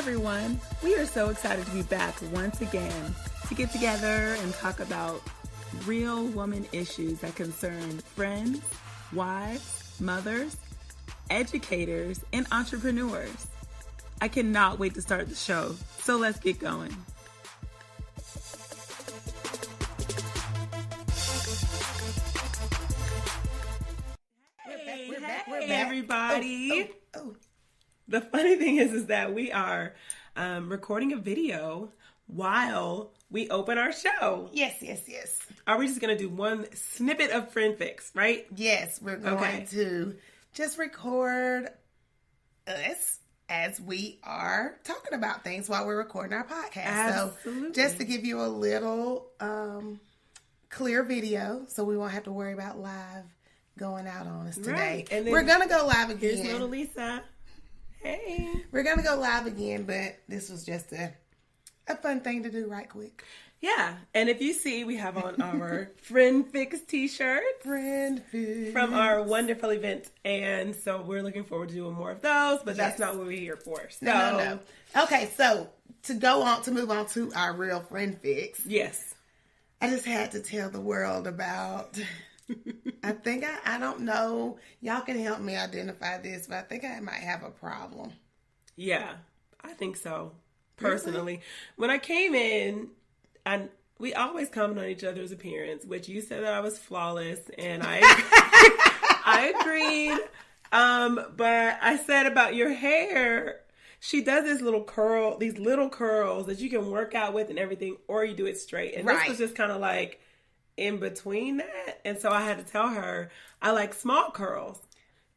everyone. We are so excited to be back once again to get together and talk about real woman issues that concern friends, wives, mothers, educators, and entrepreneurs. I cannot wait to start the show, so let's get going. We're back. Hey, everybody. Oh. The funny thing is that we are recording a video while we open our show. Yes. Are we just going to do one snippet of Friend Fix, right? Yes, we're going to just record us as we are talking about things while we're recording our podcast. Absolutely. So just to give you a little clear video so we won't have to worry about live going out on us today. Right. And then we're going to go live again. Here's little Lisa. Hey. We're going to go live again, but this was just a fun thing to do right quick. Yeah. And if you see, we have on our Friend Fix t-shirts. Friend Fix. From our wonderful event. And so we're looking forward to doing more of those, but that's not what we're here for. So. No. Okay, so to move on to our real Friend Fix. Yes. I just had to tell the world about... I think I don't know. Y'all can help me identify this, but I think I might have a problem. Yeah, I think so. Personally, when I came in, we always comment on each other's appearance, which you said that I was flawless, and I agreed. But I said about your hair, she does these little curls that you can work out with and everything, or you do it straight. And this was just kind of like in between that, and so I had to tell her I like small curls.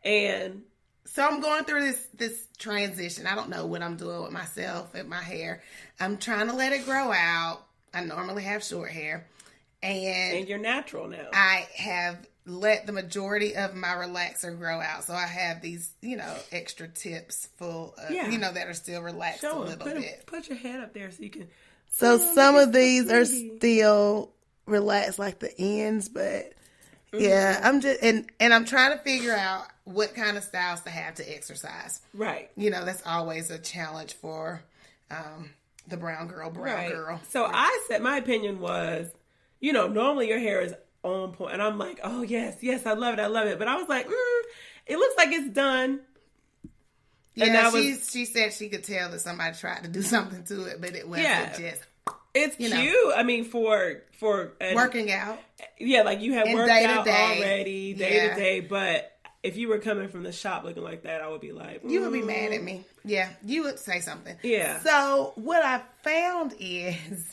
And so I'm going through this transition. I don't know what I'm doing with myself and my hair. I'm trying to let it grow out. I normally have short hair, and you're natural now. I have let the majority of my relaxer grow out, so I have these extra tips full of that are still relaxed a little bit. Put your head up there so you can. So some of these are still relax like the ends, but I'm just and I'm trying to figure out what kind of styles to have to exercise. Right. That's always a challenge for the brown girl. So I said my opinion was, normally your hair is on point, and I'm like, oh yes, I love it. But I was like, it looks like it's done. Yeah, she said she could tell that somebody tried to do something to it, but it wasn't just. It's cute. I mean, for working out. Yeah, like you had worked out already, day to day. But if you were coming from the shop looking like that, I would be like... You would be mad at me. Yeah, you would say something. Yeah. So what I found is...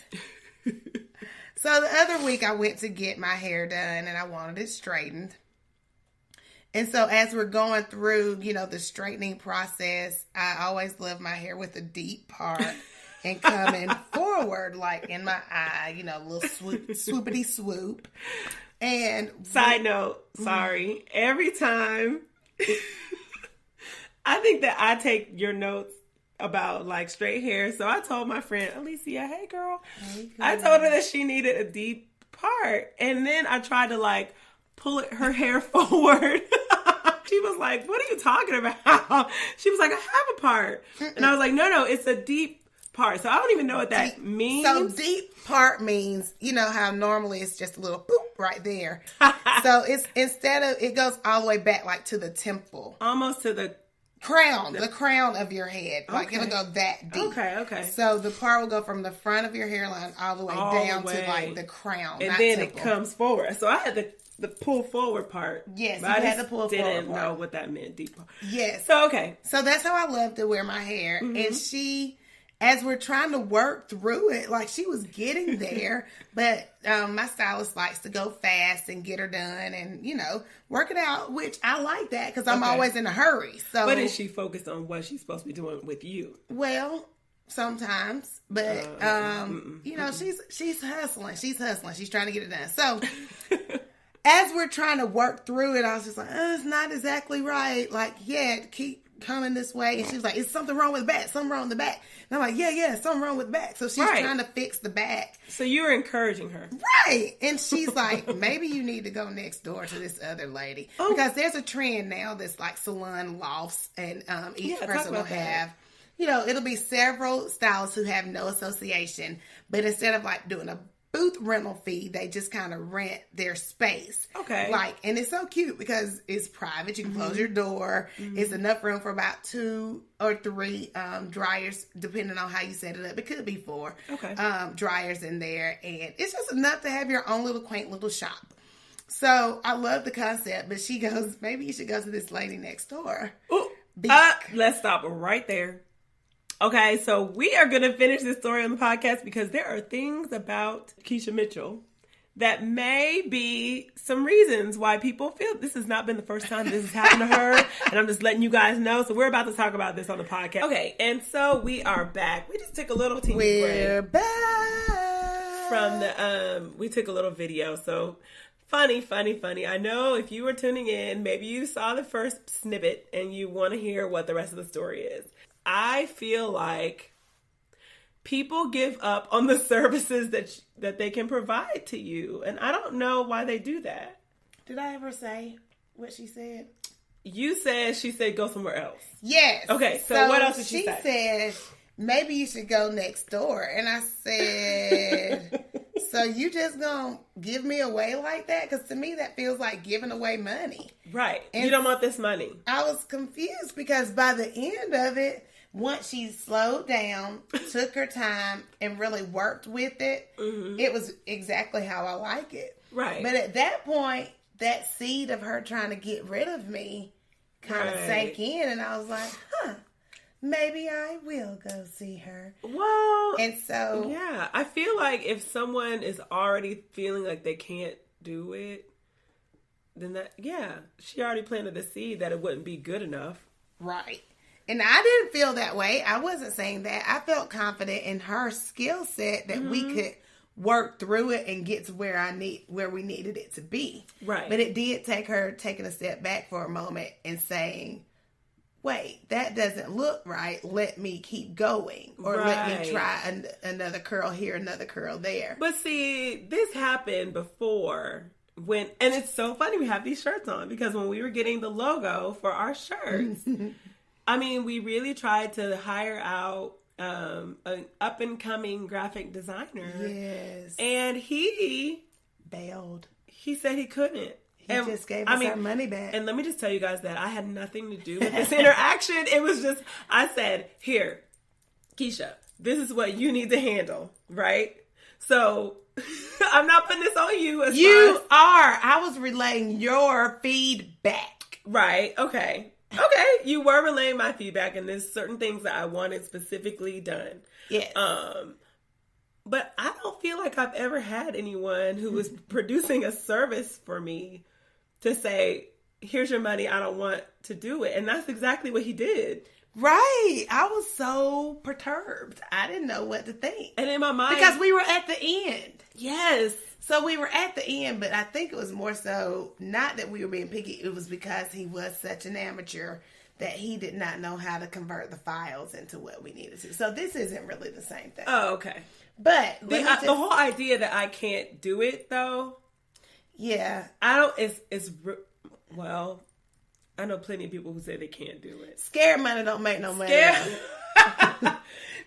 So the other week I went to get my hair done and I wanted it straightened. And so as we're going through, the straightening process, I always love my hair with a deep part. And coming forward, like in my eye, a little swoopity swoop. And side note, sorry. Every time, I think that I take your notes about like straight hair. So I told my friend Alicia, hey girl, I told her that she needed a deep part, and then I tried to like pull her hair forward. She was like, "What are you talking about?" She was like, "I have a part," and I was like, "No, it's a deep part." So I don't even know what that means. So deep part means, how normally it's just a little boop right there. So it's it goes all the way back like to the temple. Almost to the crown, the crown of your head. Like it'll go that deep. Okay. So the part will go from the front of your hairline all the way down to like the crown. And then temple. It comes forward. So I had the pull forward part. Yes, but I had the pull forward part. Didn't know what that meant, deep part. Yes. So okay. So that's how I love to wear my hair. Mm-hmm. And she, as we're trying to work through it, like she was getting there, but my stylist likes to go fast and get her done and, work it out, which I like that because I'm always in a hurry. So, but is she focused on what she's supposed to be doing with you? Well, sometimes, but, she's hustling. She's trying to get it done. So as we're trying to work through it, I was just like, it's not exactly right. Like, keep coming this way. And she was like, is something wrong with the back? Something wrong with the back. And I'm like, yeah, something wrong with the back. So she's trying to fix the back. So you're encouraging her. Right. And she's like, maybe you need to go next door to this other lady. Because there's a trend now that's like salon lofts and each person will have it'll be several stylists who have no association, but instead of like doing a booth rental fee, they just kind of rent their space. Okay. And it's so cute because it's private. You can close your door. It's enough room for about 2 or 3 dryers, depending on how you set it up. It could be 4 dryers in there. And it's just enough to have your own little quaint little shop. So I love the concept, but she goes, maybe you should go to this lady next door. Ooh, let's stop right there. Okay, so we are going to finish this story on the podcast because there are things about Keisha Mitchell that may be some reasons why people feel this has not been the first time this has happened to her. And I'm just letting you guys know. So we're about to talk about this on the podcast. Okay, and so we are back. We just took a little teeny break. We're back. From the, we took a little video. So funny. I know if you were tuning in, maybe you saw the first snippet and you want to hear what the rest of the story is. I feel like people give up on the services that they can provide to you. And I don't know why they do that. Did I ever say what she said? She said go somewhere else. Yes. Okay, so what else did she say? She said, maybe you should go next door. And I said, so you just gonna give me away like that? Because to me, that feels like giving away money. Right. And you don't want this money. I was confused because by the end of it, once she slowed down, took her time, and really worked with it, it was exactly how I like it. Right. But at that point, that seed of her trying to get rid of me kind of sank in, and I was like, maybe I will go see her. Well, and so... yeah, I feel like if someone is already feeling like they can't do it, then she already planted the seed that it wouldn't be good enough. Right. And I didn't feel that way. I wasn't saying that. I felt confident in her skill set that we could work through it and get to where we needed it to be. Right. But it did take her taking a step back for a moment and saying, wait, that doesn't look right. Let me keep going. Or let me try another curl here, another curl there. But see, this happened before. And it's so funny we have these shirts on because when we were getting the logo for our shirts, I mean, we really tried to hire out an up-and-coming graphic designer. Yes. And he bailed. He said he couldn't. He just gave us our money back. And let me just tell you guys that I had nothing to do with this interaction. It was just, I said, here, Keisha, this is what you need to handle, right? So I'm not putting this on you. I was relaying your feedback. Right. Okay. Okay. You were relaying my feedback, and there's certain things that I wanted specifically done. Yes. But I don't feel like I've ever had anyone who was producing a service for me to say, here's your money, I don't want to do it. And that's exactly what he did. Right. I was so perturbed. I didn't know what to think. And in my mind... because we were at the end. Yes. So we were at the end, but I think it was more so not that we were being picky. It was because he was such an amateur that he did not know how to convert the files into what we needed to. So this isn't really the same thing. Oh, okay. But the whole idea that I can't do it, though. Yeah. Well, I know plenty of people who say they can't do it. Scared money don't make no money.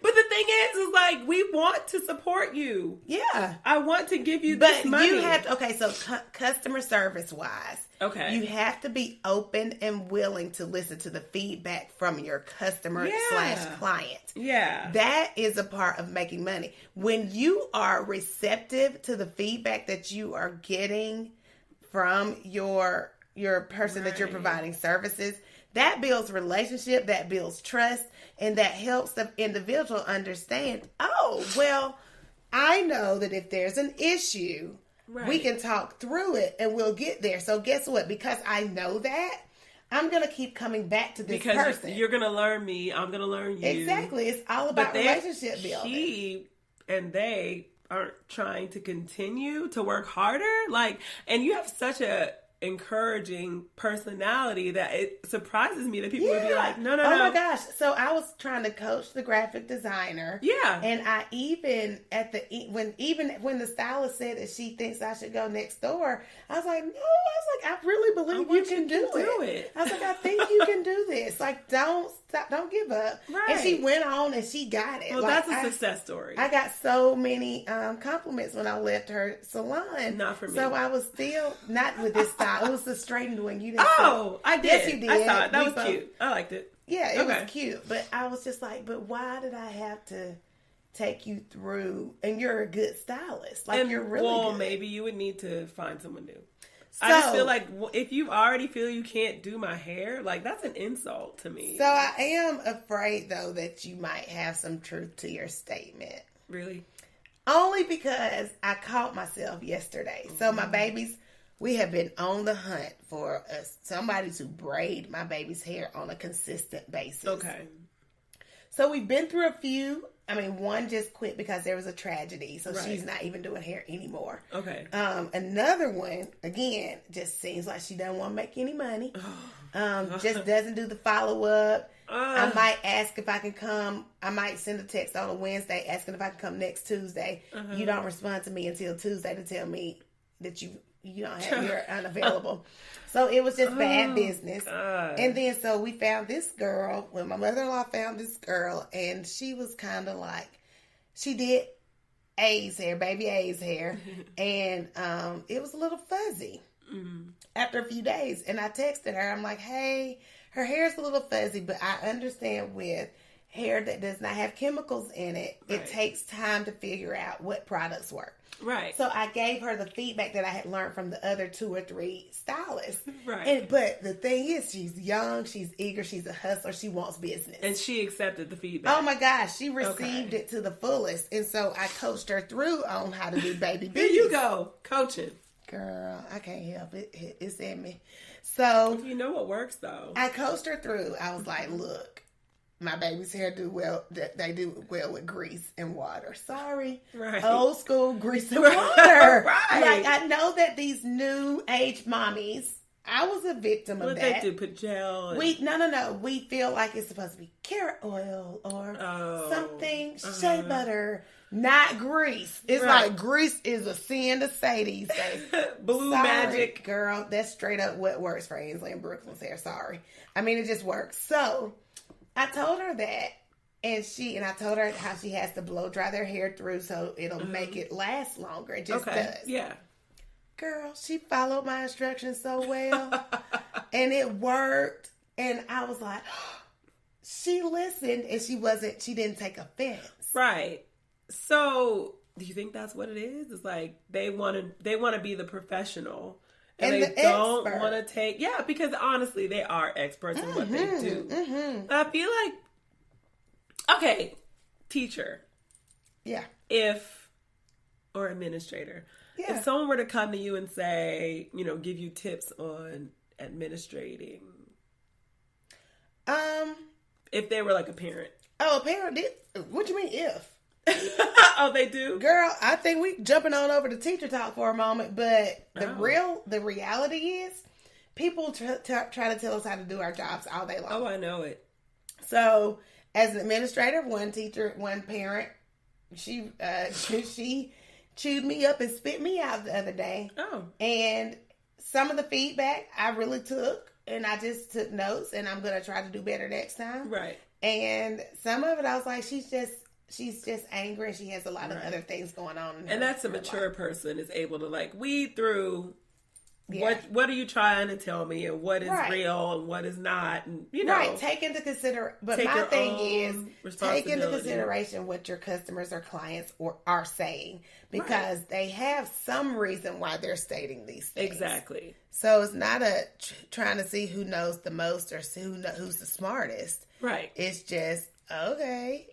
But the thing is like, we want to support you. Yeah. I want to give you this money. You have to, okay, so customer service wise, okay, you have to be open and willing to listen to the feedback from your customer / client. Yeah. That is a part of making money. When you are receptive to the feedback that you are getting from your person that you're providing services, that builds relationship, that builds trust, and that helps the individual understand, oh, well, I know that if there's an issue, we can talk through it and we'll get there. So guess what? Because I know that, I'm going to keep coming back to this person. Because you're going to learn me, I'm going to learn you. Exactly. It's all about relationship building. He and they aren't trying to continue to work harder. And you have such a encouraging personality that it surprises me that people would be like, no. Oh my gosh. So I was trying to coach the graphic designer. Yeah. And I even when the stylist said that she thinks I should go next door, I was like, no, I really believe you can do it. I was like, I think you can do this. Like, don't stop, don't give up. Right. And she went on and she got it. Well, like, that's a success story. I got so many compliments when I left her salon. Not for me. So I was still not with this style. It was the straightened one. You didn't. Oh, I did. Yes, you did. I saw it. That was cute. I liked it. Yeah, it was cute. But I was just like, but why did I have to take you through? And you're a good stylist. Like, you're really good. Maybe you would need to find someone new. So, I just feel like if you already feel you can't do my hair, like, that's an insult to me. So I am afraid, though, that you might have some truth to your statement. Really? Only because I caught myself yesterday. Mm-hmm. So my babies, we have been on the hunt for somebody to braid my baby's hair on a consistent basis. Okay. So we've been through a few. I mean, one just quit because there was a tragedy. So right. she's not even doing hair anymore. Okay. Another one, again, just seems like she doesn't want to make any money. Just doesn't do the follow-up. I might ask if I can come. I might send a text on a Wednesday asking if I can come next Tuesday. You don't respond to me until Tuesday to tell me that you don't have, you're unavailable. So it was just bad business. And then so we found this girl, when my mother-in-law found this girl, and she was kind of like, she did A's hair, baby A's hair, and it was a little fuzzy after a few days. And I texted her, I'm like, hey, her hair's a little fuzzy, but I understand with hair that does not have chemicals in it, it takes time to figure out what products work. Right. So I gave her the feedback that I had learned from the other 2 or 3 stylists. Right. But the thing is, she's young, she's eager, she's a hustler, she wants business. And she accepted the feedback. Oh my gosh, she received it to the fullest. And so I coached her through on how to do baby Here bees. you go, coaching. Girl, I can't help it. It's in me. So you know what works though. I coached her through. I was like, look, my baby's hair do well. They do well with grease and water. Sorry, right? Old school grease and water. Right. Like, I know that these new age mommies. I was a victim of that. What they do? Put gel. No. We feel like it's supposed to be carrot oil or something shea butter, not grease. It's like grease is a sin to say these days. Blue magic, girl. That's straight up what works for Ainsley and Brooklyn's hair. Sorry, I mean it just works. So I told her that, and I told her how she has to blow dry their hair through so it'll make it last longer. It just does. Yeah. Girl, she followed my instructions so well, and it worked. And I was like, she listened, and she didn't take offense. Right. So, do you think that's what it is? It's like they want to be the professional. And they don't want to take... Yeah, because honestly, they are experts in what they do. Mm-hmm. I feel like... Okay, teacher. Yeah. Or administrator. Yeah. If someone were to come to you and say, give you tips on administrating. If they were like a parent. Oh, a parent did? What do you mean if? Oh, they do? Girl, I think we jumping on over to teacher talk for a moment, but the reality is people try to tell us how to do our jobs all day long. Oh, I know it. So, as an administrator, one parent, she chewed me up and spit me out the other day. Oh. And some of the feedback I really took, and I just took notes, and I'm going to try to do better next time. Right. And some of it I was like, she's just angry, and she has a lot of other things going on in her. And that's a mature person is able to like weed through what are you trying to tell me, and what is real and what is not, and take into consideration. But my thing is take into consideration what your customers or clients are saying, because they have some reason why they're stating these things. Exactly. So it's not trying to see who knows the most or who's the smartest. Right. It's just, okay,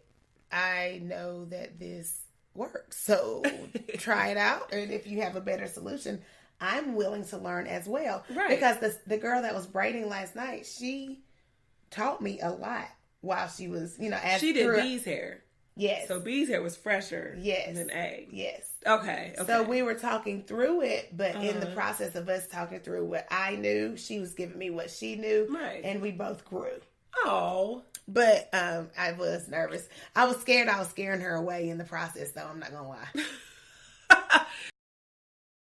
I know that this works, so try it out, and if you have a better solution, I'm willing to learn as well. Right. Because the girl that was braiding last night, she taught me a lot while she was, she did Bee's hair. Yes. So B's hair was fresher Yes. than A. Yes. Okay. So we were talking through it, but in the Uh-huh. process of us talking through what I knew, she was giving me what she knew, Right. and we both grew. Oh. But I was nervous. I was scared I was scaring her away in the process, though. I'm not going to lie.